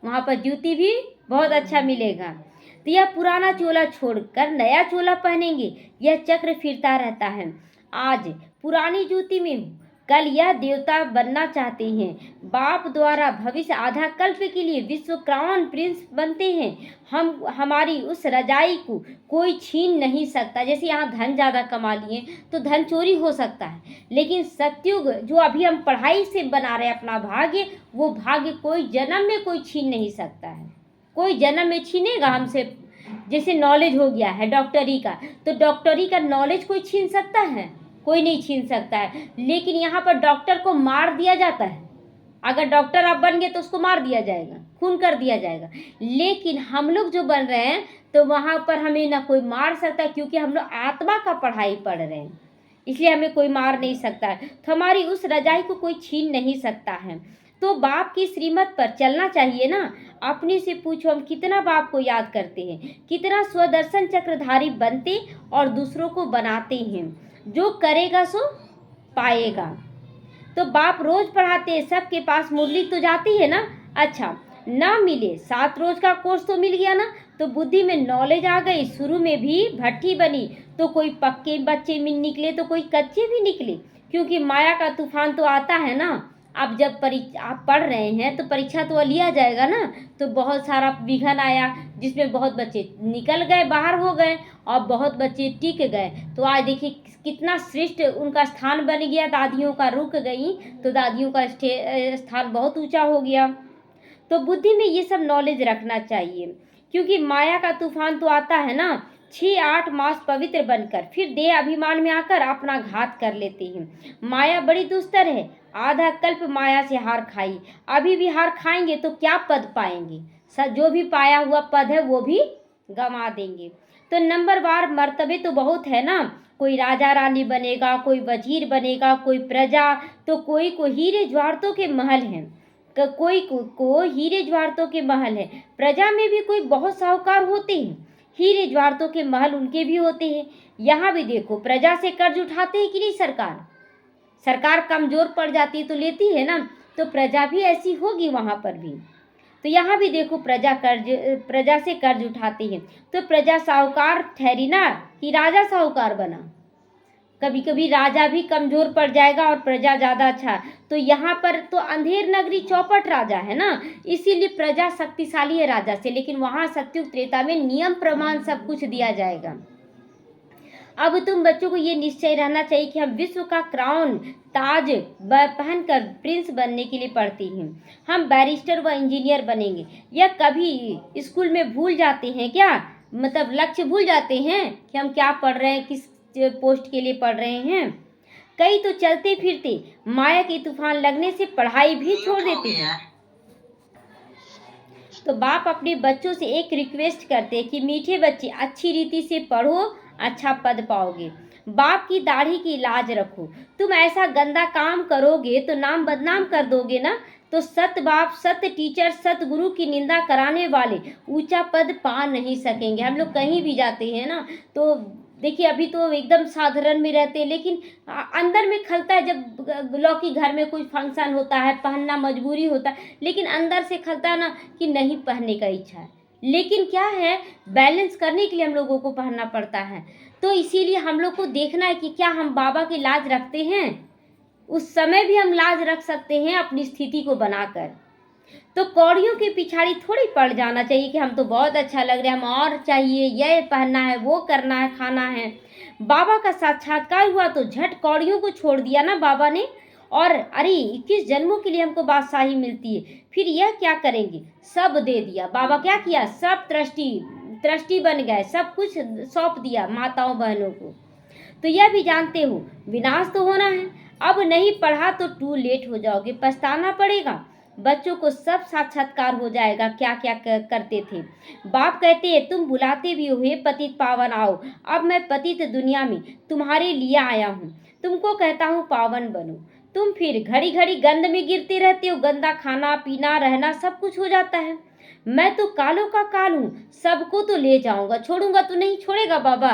वहाँ पर जूती भी बहुत अच्छा मिलेगा। तो यह पुराना चोला छोड़कर नया चोला पहनेंगे। यह चक्र फिरता रहता है। आज पुरानी जूती में हूँ, कल यह देवता बनना चाहते हैं। बाप द्वारा भविष्य आधा कल्प के लिए विश्व क्राउन प्रिंस बनते हैं। हमारी उस रजाई को कोई छीन नहीं सकता। जैसे यहाँ धन ज़्यादा कमा लिए तो धन चोरी हो सकता है, लेकिन सत्युग जो अभी हम पढ़ाई से बना रहे हैं अपना भाग्य, वो भाग्य कोई जन्म में कोई छीन नहीं सकता है। कोई जन्म में छीनेगा हमसे? जैसे नॉलेज हो गया है डॉक्टरी का, तो डॉक्टरी का नॉलेज कोई छीन सकता है? कोई नहीं छीन सकता है। लेकिन यहाँ पर डॉक्टर को मार दिया जाता है। अगर डॉक्टर आप बन गए तो उसको मार दिया जाएगा, खून कर दिया जाएगा। लेकिन हम लोग जो बन रहे हैं तो वहाँ पर हमें ना कोई मार सकता, क्योंकि हम लोग आत्मा का पढ़ाई पढ़ रहे हैं, इसलिए हमें कोई मार नहीं सकता है। तो हमारी उस रजाई को कोई छीन नहीं सकता है। तो बाप की श्रीमत पर चलना चाहिए ना। अपने से पूछो हम कितना बाप को याद करते हैं, कितना स्वदर्शन चक्रधारी बनते और दूसरों को बनाते हैं। जो करेगा सो पाएगा। तो बाप रोज पढ़ाते हैं, सबके पास मुरली तो जाती है ना। अच्छा ना मिले 7 रोज का कोर्स तो मिल गया ना, तो बुद्धि में नॉलेज आ गई। शुरू में भी भट्टी बनी तो कोई पक्के बच्चे में निकले तो कोई कच्चे भी निकले, क्योंकि माया का तूफान तो आता है ना। अब जब आप पढ़ रहे हैं तो परीक्षा तो लिया जाएगा ना, तो बहुत सारा विघन आया जिसमें बहुत बच्चे निकल गए, बाहर हो गए, और बहुत बच्चे टिक गए। तो आज देखिए कितना श्रेष्ठ उनका स्थान बन गया। दादियों का रुक गई तो दादियों का स्थान बहुत ऊंचा हो गया। तो बुद्धि में ये सब नॉलेज रखना चाहिए, क्योंकि माया का तूफान तो आता है ना, 6-8 मास पवित्र बनकर फिर देह अभिमान में आकर अपना घात कर लेते हैं। माया बड़ी दुस्तर है, आधा कल्प माया से हार खाई, अभी भी हार खाएंगे तो क्या पद पाएंगे, जो भी पाया हुआ पद है वो भी गंवा देंगे। तो नंबरवार मर्तबे तो बहुत है ना, कोई राजा रानी बनेगा, कोई वजीर बनेगा, कोई प्रजा, तो कोई को हीरे ज्वारतों के महल हैं, कोई को हीरे ज्वारतों के महल है। प्रजा में भी कोई बहुत साहूकार होते हैं, हीरे ज्वारतों के महल उनके भी होते हैं। यहाँ भी देखो, प्रजा से कर्ज उठाते हैं कि नहीं सरकार, सरकार कमजोर पड़ जाती है तो लेती है ना, तो प्रजा भी ऐसी होगी वहाँ पर भी। तो यहाँ भी देखो, प्रजा से कर्ज उठाते हैं, तो प्रजा साहूकार ठहरी ना कि राजा साहूकार बना। कभी कभी राजा भी कमजोर पड़ जाएगा और प्रजा ज्यादा अच्छा। तो यहाँ पर तो अंधेर नगरी चौपट राजा है ना, इसीलिए प्रजा शक्तिशाली है राजा से, लेकिन वहां सत्युग त्रेता में नियम प्रमाण सब कुछ दिया जाएगा। अब तुम बच्चों को ये निश्चय रहना चाहिए कि हम विश्व का क्राउन ताज पहनकर प्रिंस बनने के लिए पढ़ते हैं, हम बैरिस्टर व इंजीनियर बनेंगे। या कभी स्कूल में भूल जाते हैं क्या, मतलब लक्ष्य भूल जाते हैं कि हम क्या पढ़ रहे हैं, किस पोस्ट के लिए पढ़ रहे हैं। कई तो चलते फिरते माया के तूफान लगने से पढ़ाई भी छोड़ देते हैं। तो बाप अपने बच्चों से एक रिक्वेस्ट करते हैं कि मीठे बच्चे अच्छी रीति से पढ़ो, अच्छा पद पाओगे, बाप की दाढ़ी की लाज रखो। तुम ऐसा गंदा काम करोगे तो नाम बदनाम कर दोगे ना। तो सत बाप, सत टीचर, सत गुरु की निंदा कराने वाले ऊंचा पद पा नहीं सकेंगे। हम लोग कहीं भी जाते हैं ना, तो देखिए अभी तो एकदम साधारण में रहते हैं, लेकिन अंदर में खलता है। जब लौकी घर में कोई फंक्शन होता है, पहनना मजबूरी होता है, लेकिन अंदर से खलता है ना कि नहीं पहनने का इच्छा है, लेकिन क्या है, बैलेंस करने के लिए हम लोगों को पहनना पड़ता है। तो इसीलिए हम लोग को देखना है कि क्या हम बाबा की लाज रखते हैं। उस समय भी हम लाज रख सकते हैं अपनी स्थिति को बनाकर। तो कौड़ियों के पिछाड़ी थोड़ी पड़ जाना चाहिए कि हम तो बहुत अच्छा लग रहा है, हम और चाहिए, ये पहनना है, वो करना है, खाना है। बाबा का साक्षात्कार हुआ तो झट कौड़ियों को छोड़ दिया ना बाबा ने, और अरे 21 जन्मों के लिए हमको बादशाही मिलती है, फिर यह क्या करेंगे, सब दे दिया। बाबा क्या किया, सब ट्रस्टी बन गए, सब कुछ सौंप दिया माताओं बहनों को। तो यह भी जानते हो विनाश तो होना है, अब नहीं पढ़ा तो टू लेट हो जाओगे, पछताना पड़ेगा। बच्चों को सब साक्षात्कार हो जाएगा क्या क्या करते थे। बाप कहते हैं तुम बुलाते भी हो, हे पतित पावन आओ, अब मैं पतित दुनिया में तुम्हारे लिए आया हूँ, तुमको कहता हूँ पावन बनो। तुम फिर घड़ी घड़ी गंद में गिरते रहते हो, गंदा खाना पीना रहना सब कुछ हो जाता है। मैं तो कालों का काल हूँ, सबको तो ले जाऊंगा, छोड़ूंगा तो नहीं छोड़ेगा बाबा,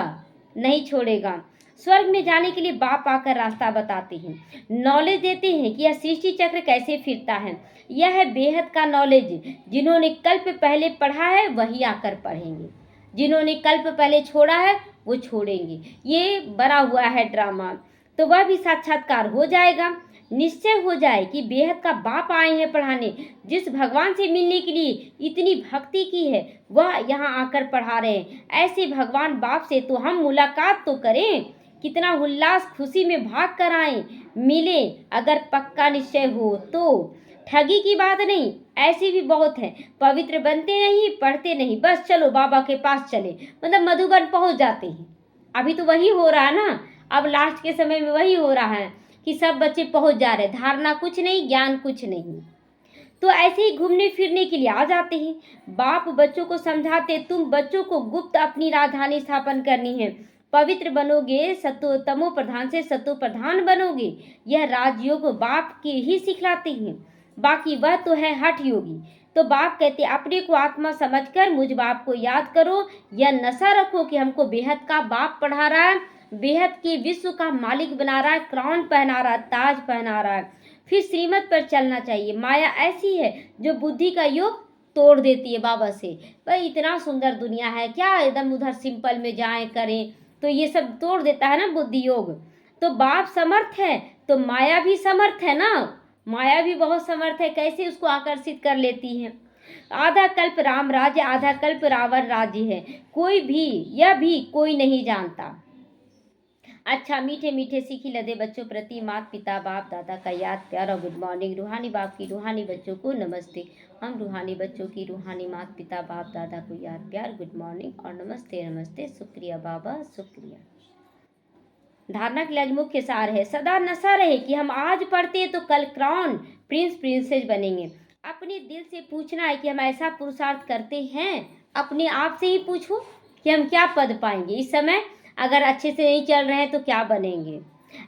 नहीं छोड़ेगा। स्वर्ग में जाने के लिए बाप आकर रास्ता बताते हैं, नॉलेज देते हैं कि यह सृष्टि चक्र कैसे फिरता है। यह है बेहद का नॉलेज, जिन्होंने कल्प पहले पढ़ा है वही आकर पढ़ेंगे, जिन्होंने कल्प पहले छोड़ा है वो छोड़ेंगे। ये बना हुआ है ड्रामा, तो वह भी साक्षात्कार हो जाएगा। निश्चय हो जाए कि बेहद का बाप आए हैं पढ़ाने, जिस भगवान से मिलने के लिए इतनी भक्ति की है वह यहाँ आकर पढ़ा रहे हैं। ऐसे भगवान बाप से तो हम मुलाकात तो करें, कितना उल्लास खुशी में भाग कर आए, मिले अगर पक्का निश्चय हो तो। ठगी की बात नहीं, ऐसे भी बहुत है, पवित्र बनते नहीं, पढ़ते नहीं, बस चलो बाबा के पास चले, मतलब मधुबन पहुंच जाते हैं। अभी तो वही हो रहा है ना, अब लास्ट के समय में वही हो रहा है कि सब बच्चे पहुंच जा रहे, धारणा कुछ नहीं, ज्ञान कुछ नहीं, तो ऐसे ही घूमने फिरने के लिए आ जाते हैं। बाप बच्चों को समझाते, तुम बच्चों को गुप्त अपनी राजधानी स्थापन करनी है, पवित्र बनोगे, सतो तमो प्रधान से सतो प्रधान बनोगे। यह राजयोग बाप के ही सिखलाते हैं, बाकी वह तो है हठ योगी। तो बाप कहते अपने को आत्मा समझकर मुझ बाप को याद करो, यह नशा रखो कि हमको बेहद का बाप पढ़ा रहा है, बेहद के विश्व का मालिक बना रहा है, क्राउन पहना रहा है, ताज पहना रहा है। फिर श्रीमत पर चलना चाहिए। माया ऐसी है जो बुद्धि का योग तोड़ देती है बाबा से, भाई इतना सुंदर दुनिया है, क्या एकदम उधर सिंपल में जाएं करें, तो ये सब तोड़ देता है ना बुद्धि योग। तो बाप समर्थ है तो माया भी समर्थ है ना, माया भी बहुत समर्थ है, कैसे उसको आकर्षित कर लेती है। आधा कल्प राम राज्य, आधा कल्प रावण राज्य है, कोई भी यह भी कोई नहीं जानता। अच्छा मीठे मीठे सीखी लदे बच्चों प्रति माता पिता बाप दादा का याद प्यार और गुड मॉर्निंग। रूहानी बाप की रूहानी बच्चों को नमस्ते। हम रूहानी बच्चों की रूहानी माता पिता बाप दादा को याद प्यार गुड मॉर्निंग और नमस्ते नमस्ते। शुक्रिया बाबा शुक्रिया। धारणा के लिए आज मुख्य सार है, सदा नशा रहे कि हम आज पढ़ते तो कल क्राउन प्रिंस प्रिंसेस बनेंगे। अपने दिल से पूछना है कि हम ऐसा पुरुषार्थ करते हैं। अपने आप से ही पूछो कि हम क्या पद पाएंगे इस समय, अगर अच्छे से नहीं चल रहे हैं तो क्या बनेंगे।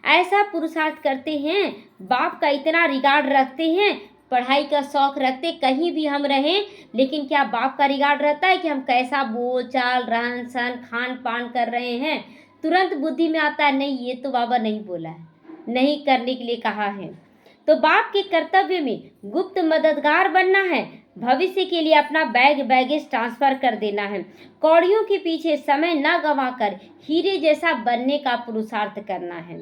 ऐसा पुरुषार्थ करते हैं, बाप का इतना रिगार्ड रखते हैं, पढ़ाई का शौक रखते, कहीं भी हम रहें, लेकिन क्या बाप का रिगार्ड रहता है कि हम कैसा बोल चाल रहन सहन खान पान कर रहे हैं। तुरंत बुद्धि में आता है नहीं ये तो बाबा नहीं बोला है, नहीं करने के लिए कहा है। तो बाप के कर्तव्य में गुप्त मददगार बनना है, भविष्य के लिए अपना बैगेज ट्रांसफर कर देना है, कौड़ियों के पीछे समय न गंवाकर हीरे जैसा बनने का पुरुषार्थ करना है।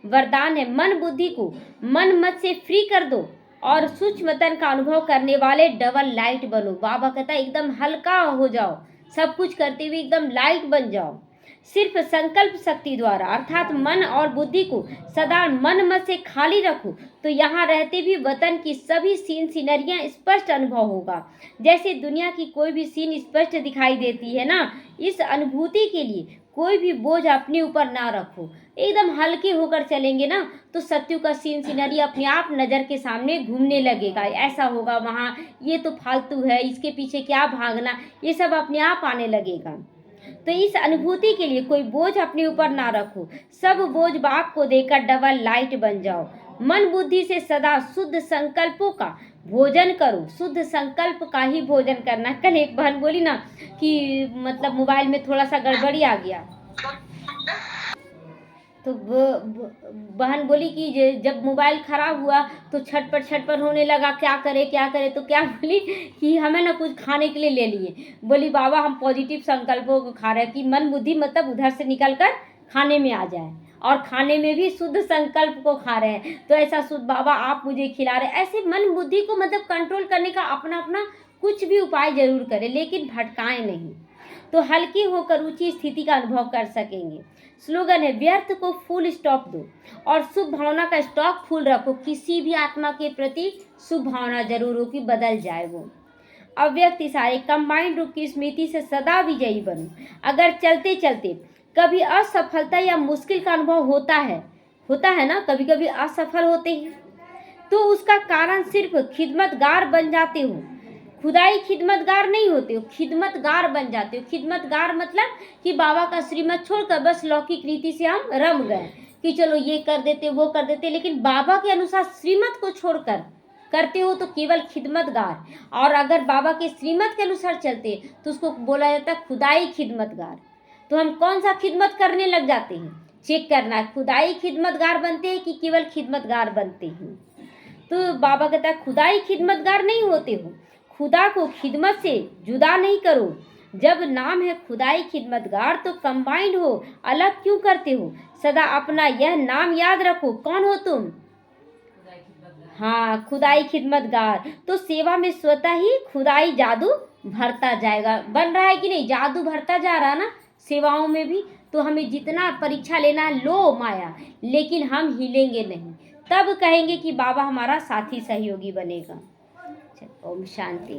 वरदान है, मन बुद्धि को मन मत से फ्री कर दो और सूक्ष्मतन का अनुभव करने वाले डबल लाइट बनो। बाबा कहता है एकदम हल्का हो जाओ, सब कुछ करते हुए एकदम लाइट बन जाओ। सिर्फ संकल्प शक्ति द्वारा अर्थात मन और बुद्धि को सदा मन मत से खाली रखो तो यहाँ रहते भी वतन की सभी सीन सीनरियाँ स्पष्ट अनुभव होगा। जैसे दुनिया की कोई भी सीन स्पष्ट दिखाई देती है ना, इस अनुभूति के लिए कोई भी बोझ अपने ऊपर ना रखो, एकदम हल्के होकर चलेंगे ना तो सत्यु का सीन सीनरी अपने आप नज़र के सामने घूमने लगेगा। ऐसा होगा वहाँ, ये तो फालतू है, इसके पीछे क्या भागना, ये सब अपने आप आने लगेगा। तो इस अनुभूति के लिए कोई बोझ अपने ऊपर ना रखो, सब बोझ बाप को देकर डबल लाइट बन जाओ। मन बुद्धि से सदा शुद्ध संकल्पों का भोजन करो, शुद्ध संकल्प का ही भोजन करना। कल एक बहन बोली ना कि मतलब मोबाइल में थोड़ा सा गड़बड़ी आ गया, तो बहन बोली कि जब मोबाइल ख़राब हुआ तो छटपट होने लगा, क्या करे तो क्या बोली कि हमें ना कुछ खाने के लिए ले लिए। बोली बाबा हम पॉजिटिव संकल्पों को खा रहे हैं कि मन बुद्धि मतलब उधर से निकल कर खाने में आ जाए, और खाने में भी शुद्ध संकल्प को खा रहे हैं। तो ऐसा शुद्ध बाबा आप मुझे खिला रहे हैं। ऐसे मन बुद्धि को मतलब कंट्रोल करने का अपना अपना कुछ भी उपाय जरूर करें, लेकिन भटकाएं नहीं, तो हल्की होकर ऊंची स्थिति का अनुभव कर सकेंगे। स्लोगन है, व्यर्थ को फुल स्टॉप दो और शुभ भावना का स्टॉक फुल रखो। किसी भी आत्मा के प्रति शुभ भावना जरूर हो कि बदल जाए वो। अव्यक्त इशारे, कंबाइंड रूप की स्मृति से सदा विजयी बनो। अगर चलते चलते कभी असफलता या मुश्किल का अनुभव होता है ना, कभी कभी असफल होते हैं, तो उसका कारण सिर्फ खिदमतगार बन जाते हो, खुदाई खिदमतगार नहीं होते हो, खिदमतगार बन जाते हो। खिदमतगार मतलब कि बाबा का श्रीमत छोड़कर बस लौकिक रीति से हम रम गए कि चलो ये कर देते वो कर देते, लेकिन बाबा के अनुसार श्रीमत को छोड़कर करते हो तो केवल खिदमतगार। और अगर बाबा के श्रीमत के अनुसार चलते तो उसको बोला जाता है खुदाई खिदमतगार। तो हम कौन सा खिदमत करने लग जाते हैं, चेक करना है, खुदाई खिदमतगार बनते हैं कि केवल खिदमतगार बनते हैं। तो बाबा कहता है खुदाई खिदमतगार नहीं होते हो, खुदा को खिदमत से जुदा नहीं करो। जब नाम है खुदाई खिदमतगार तो कंबाइंड हो, अलग क्यों करते हो। सदा अपना यह नाम याद रखो, कौन हो तुम, हाँ खुदाई खिदमतगार। तो सेवा में स्वतः ही खुदाई जादू भरता जाएगा। बन रहा है कि नहीं, जादू भरता जा रहा ना सेवाओं में भी। तो हमें जितना परीक्षा लेना है लो माया, लेकिन हम हिलेंगे नहीं, तब कहेंगे कि बाबा हमारा साथी सहयोगी बनेगा। ओम शांति।